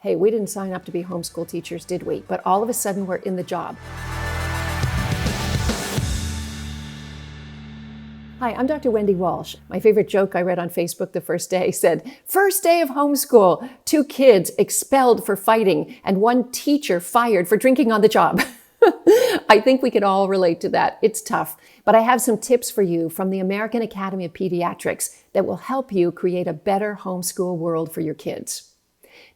Hey, we didn't sign up to be homeschool teachers, did we? But all of a sudden we're in the job. Hi, I'm Dr. Wendy Walsh. My favorite joke I read on Facebook the first day said, first day of homeschool, 2 kids expelled for fighting and 1 teacher fired for drinking on the job. I think we can all relate to that. It's tough, but I have some tips for you from the American Academy of Pediatrics that will help you create a better homeschool world for your kids.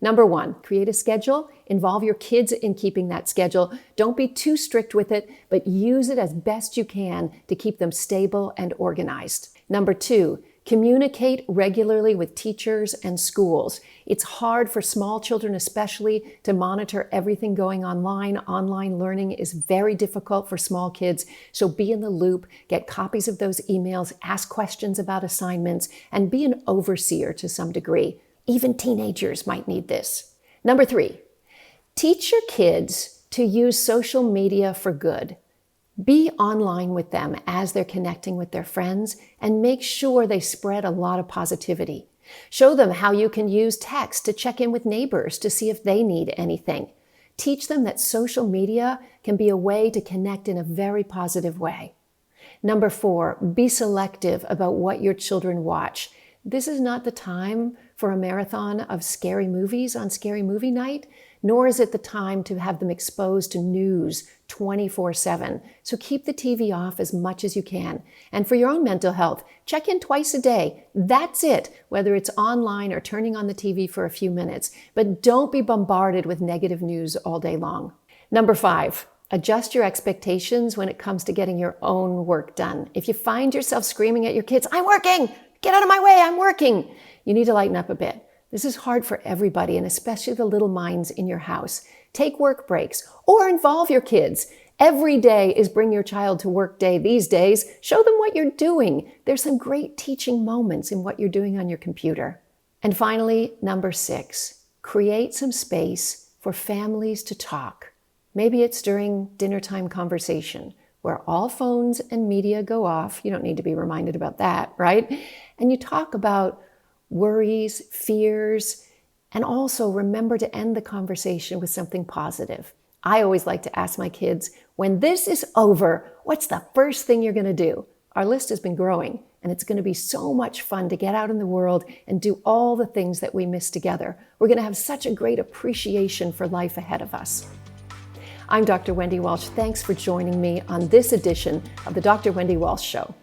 Number 1, create a schedule. Involve your kids in keeping that schedule. Don't be too strict with it, but use it as best you can to keep them stable and organized. Number 2, communicate regularly with teachers and schools. It's hard for small children especially to monitor everything going online. Online learning is very difficult for small kids, so be in the loop, get copies of those emails, ask questions about assignments, and be an overseer to some degree. Even teenagers might need this. Number 3, teach your kids to use social media for good. Be online with them as they're connecting with their friends and make sure they spread a lot of positivity. Show them how you can use text to check in with neighbors to see if they need anything. Teach them that social media can be a way to connect in a very positive way. Number 4, be selective about what your children watch. This is not the time for a marathon of scary movies on scary movie night, nor is it the time to have them exposed to news 24/7. So keep the TV off as much as you can. And for your own mental health, check in twice a day. That's it, whether it's online or turning on the TV for a few minutes. But don't be bombarded with negative news all day long. Number 5, adjust your expectations when it comes to getting your own work done. If you find yourself screaming at your kids, "I'm working! Get out of my way, I'm working!" You need to lighten up a bit. This is hard for everybody, and especially the little minds in your house. Take work breaks or involve your kids. Every day is bring your child to work day these days. Show them what you're doing. There's some great teaching moments in what you're doing on your computer. And finally, number 6, create some space for families to talk. Maybe it's during dinner time conversation where all phones and media go off. You don't need to be reminded about that, right? And you talk about worries, fears, and also remember to end the conversation with something positive. I always like to ask my kids, when this is over, what's the first thing you're going to do? Our list has been growing, and it's going to be so much fun to get out in the world and do all the things that we miss together. We're going to have such a great appreciation for life ahead of us. I'm Dr. Wendy Walsh. Thanks for joining me on this edition of the Dr. Wendy Walsh Show.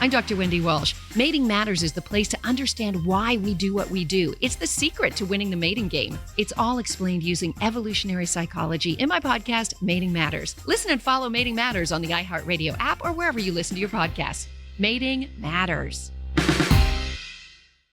I'm Dr. Wendy Walsh. Mating Matters is the place to understand why we do what we do. It's the secret to winning the mating game. It's all explained using evolutionary psychology in my podcast, Mating Matters. Listen and follow Mating Matters on the iHeartRadio app or wherever you listen to your podcasts. Mating Matters.